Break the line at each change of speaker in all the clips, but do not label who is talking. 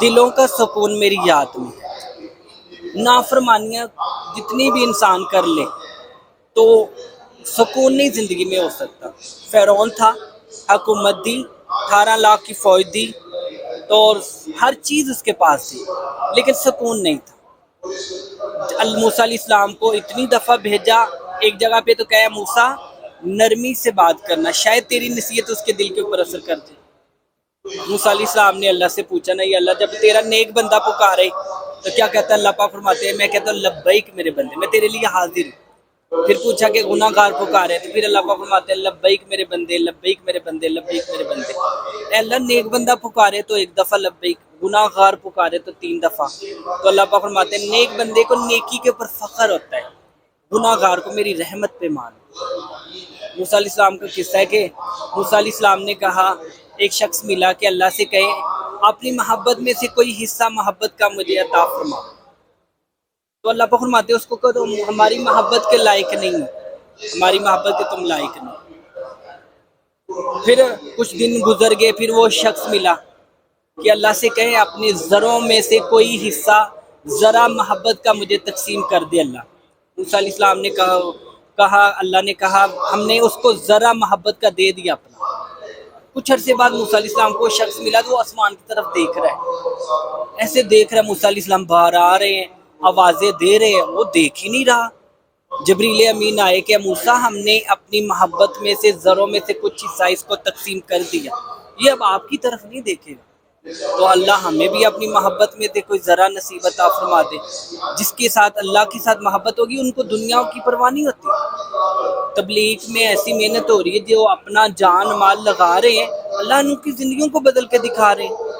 دلوں کا سکون میری یاد میں ہے۔ نافرمانیاں جتنی بھی انسان کر لے تو سکون نہیں زندگی میں ہو سکتا۔ فرعون تھا، حکومت دی، 18 لاکھ کی فوج دی، تو ہر چیز اس کے پاس تھی، لیکن سکون نہیں تھا۔ موسیٰ علیہ السلام کو اتنی دفعہ بھیجا، ایک جگہ پہ تو کہا موسیٰ نرمی سے بات کرنا، شاید تیری نصیحت اس کے دل کے اوپر اثر کر دے۔ موسیٰ علیہ السلام نے اللہ سے پوچھا، نہیں اللہ، جب تیرا نیک بندہ پکارے تو کیا کہتا ہے؟ اللہ پاک فرماتے ہیں میں کہتا ہوں لبیک میرے بندے، میں تیرے لیے حاضر ہوں۔ پھر پوچھا کہ گناہ گار پکارے تو پھر اللہ پاک فرماتے ہیں لبیک میرے بندے، لبیک میرے بندے، لبیک میرے بندے۔ اے اللہ، نیک بندہ پکارے تو 1 دفعہ لبیک، گناہ گار پکارے تو 3 دفعہ۔ تو اللہ پاک فرماتے ہیں نیک بندے کو نیکی کے اوپر فخر ہوتا ہے، گناہ گار کو میری رحمت پہ مان۔ موسیٰ علیہ السلام کا قصہ ہے کہ موسیٰ علیہ السلام نے کہا، ایک شخص ملا کہ اللہ سے کہے اپنی محبت میں سے کوئی حصہ محبت کا مجھے عطا فرما۔ تو اللہ پاک فرماتے ہیں اس کو کہ تم ہماری محبت کے لائق نہیں ہو، ہماری محبت کے تم لائق نہیں۔ پھر کچھ دن گزر گئے، پھر وہ شخص ملا کہ اللہ سے کہے اپنے ذروں میں سے کوئی حصہ ذرا محبت کا مجھے تقسیم کر دے اللہ۔ موسیٰ علیہ السلام نے کہا اللہ نے کہا ہم نے اس کو ذرا محبت کا دے دیا اپنا۔ کچھ عرصے بعد موسیٰ علیہ السلام کو شخص ملا تو وہ آسمان کی طرف دیکھ رہا ہے، ایسے دیکھ رہا ہے، موسیٰ علیہ السلام باہر آ رہے ہیں، آوازیں دے رہے ہیں، وہ دیکھ ہی نہیں رہا۔ جبریل امین آئے کہ موسیٰ ہم نے اپنی محبت میں سے ذروں میں سے کچھ حصہ اس کو تقسیم کر دیا، یہ اب آپ کی طرف نہیں دیکھے گا، تو اللہ ہمیں بھی اپنی محبت میں سے کوئی ذرا نصیب عطا فرما دے۔ جس کے ساتھ اللہ کے ساتھ محبت ہوگی ان کو دنیا کی پرواہ نہیں ہوتی۔ تبلیغ میں ایسی محنت ہو رہی ہے، جو اپنا جان مال لگا رہے ہیں، اللہ ان کی زندگیوں کو بدل کے دکھا رہے ہیں۔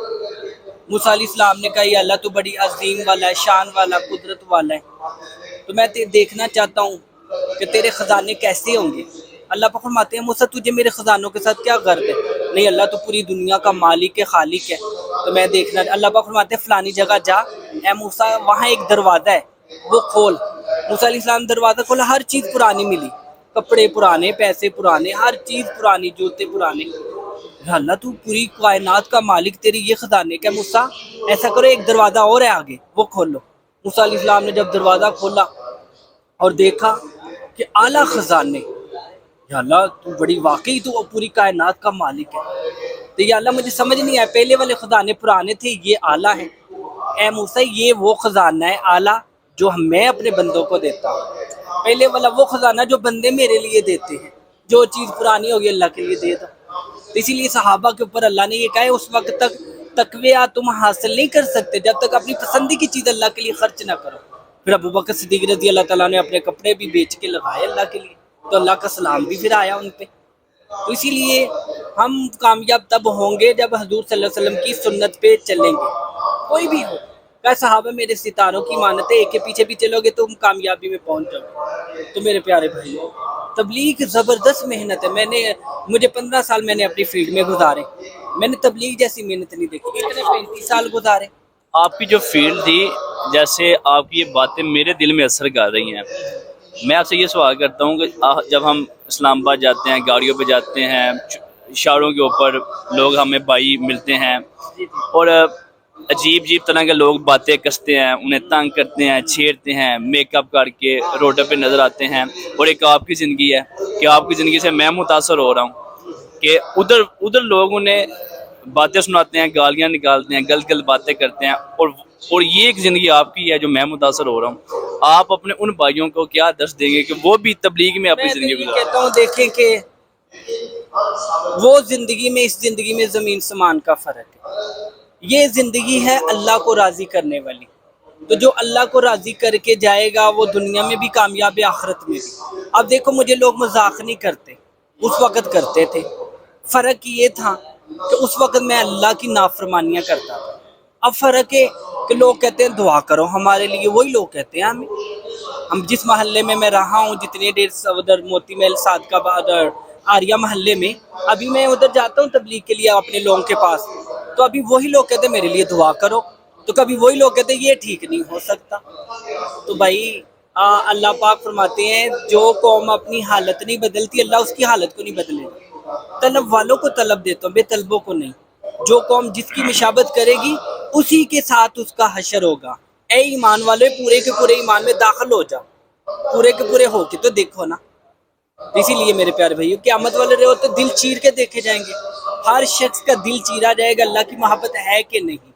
موسیٰ علیہ السلام نے کہا یا اللہ تو بڑی عظیم والا ہے، شان والا، قدرت والا ہے، تو میں دیکھنا چاہتا ہوں کہ تیرے خزانے کیسے ہوں گے۔ اللہ پاک فرماتے ہیں موسیٰ تجھے میرے خزانوں کے ساتھ کیا غرض ہے؟ نہیں اللہ تو پوری دنیا کا مالک ہے، خالق ہے، تو میں دیکھنا۔ اللہ پاک فرماتے ہیں فلانی جگہ جا، اے موسیٰ وہاں ایک دروازہ ہے وہ کھول۔ موسیٰ علیہ السلام دروازہ کھولا، ہر چیز پرانی ملی، کپڑے پرانے، پیسے پرانے، ہر چیز پرانی، جوتے پرانے۔ اللہ تو پوری کائنات کا مالک، تیری یہ خزانے کا موسیٰ، ایسا کرو ایک دروازہ اور ہے آگے وہ کھولو۔ موسیٰ علیہ السلام نے جب دروازہ کھولا اور دیکھا کہ اعلیٰ خزانے، یا اللہ تو بڑی واقعی تو پوری کائنات کا مالک ہے، تو یا اللہ مجھے سمجھ نہیں آیا، پہلے والے خزانے پرانے تھے، یہ اعلیٰ ہیں، اے موسیٰ یہ وہ خزانہ ہے اعلیٰ جو میں اپنے بندوں کو دیتا ہوں، پہلے والا وہ خزانہ جو بندے میرے لیے دیتے ہیں، جو چیز پرانی ہوگی اللہ کے لیے دے دو۔ اسی لیے صحابہ کے اوپر اللہ نے یہ کہا ہے اس وقت تک تقوی تم حاصل نہیں کر سکتے جب تک اپنی پسندی کی چیز اللہ کے لیے خرچ نہ کرو۔ پھر ابو بکر صدیق رضی اللہ تعالیٰ نے اپنے کپڑے بھی بیچ کے لگائے اللہ کے لیے، تو اللہ کا سلام بھی پھر آیا ان پہ۔ تو اسی لیے ہم کامیاب تب ہوں گے جب حضور صلی اللہ علیہ وسلم کی سنت پہ چلیں گے، کوئی بھی ہو۔ کہ صحابہ میرے ستاروں کی مانت ہے، ایک کے پیچھے بھی چلو گے تو تم کامیابی میں پہنچ جاؤ گے۔ تو میرے پیارے بھائی، تبلیغ زبردست محنت ہے، مجھے 15 سال میں نے اپنی فیلڈ میں گزارے، میں نے تبلیغ جیسی محنت نہیں دیکھی، اتنے 35 سال گزارے۔
آپ کی جو فیلڈ تھی، جیسے آپ کی یہ باتیں میرے دل میں اثر کر رہی ہیں، میں آپ سے یہ سوال کرتا ہوں کہ جب ہم اسلام آباد جاتے ہیں، گاڑیوں پہ جاتے ہیں، اشاروں کے اوپر لوگ ہمیں بھائی ملتے ہیں، اور عجیب طرح کے لوگ باتیں کستے ہیں، انہیں تنگ کرتے ہیں، چھیڑتے ہیں، میک اپ کر کے روڈ پہ نظر آتے ہیں، اور ایک آپ کی زندگی ہے کہ آپ کی زندگی سے میں متاثر ہو رہا ہوں کہ ادھر لوگ انہیں باتیں سناتے ہیں، گالیاں نکالتے ہیں، غلط باتیں کرتے ہیں، اور یہ ایک زندگی آپ کی ہے جو میں متاثر ہو رہا ہوں۔ آپ اپنے ان بھائیوں کو کیا درس دیں گے کہ وہ بھی تبلیغ میں اپنی زندگی
میں کہتا ہوں دیکھیں کہ وہ زندگی میں اس زندگی میں زمین سمان کا فرق ہے۔ یہ زندگی ہے اللہ کو راضی کرنے والی، تو جو اللہ کو راضی کر کے جائے گا وہ دنیا میں بھی کامیاب ہے، آخرت میں بھی۔ اب دیکھو مجھے لوگ مذاق نہیں کرتے، اس وقت کرتے تھے، فرق یہ تھا کہ اس وقت میں اللہ کی نافرمانیاں کرتا تھا۔ اب فرق ہے کہ لوگ کہتے ہیں دعا کرو ہمارے لیے، وہی لوگ کہتے ہیں ہم جس محلے میں میں رہا ہوں، جتنے دیر ادھر موتی محل، صادقہ آباد، آریہ محلے میں، ابھی میں ادھر جاتا ہوں تبلیغ کے لیے اپنے لوگوں کے پاس، تو ابھی وہی لوگ کہتے ہیں میرے لیے دعا کرو، تو کبھی وہی لوگ کہتے ہیں یہ ٹھیک نہیں ہو سکتا۔ تو بھائی اللہ پاک فرماتے ہیں جو قوم اپنی حالت نہیں بدلتی اللہ اس کی حالت کو نہیں بدلے گا۔ طلب والوں کو طلب دیتا ہوں، بے طلبوں کو نہیں۔ جو قوم جس کی مشابت کرے گی اسی کے ساتھ اس کا حشر ہوگا. اے ایمان والے پورے کے پورے ایمان میں داخل ہو جاؤ, پورے کے پورے ہو کے تو دیکھو نا. اسی لیے میرے پیارے بھائیو قیامت والے رہو تو دل چیر کے دیکھے جائیں گے, ہر شخص کا دل چیرا جائے گا اللہ کی محبت ہے کہ نہیں.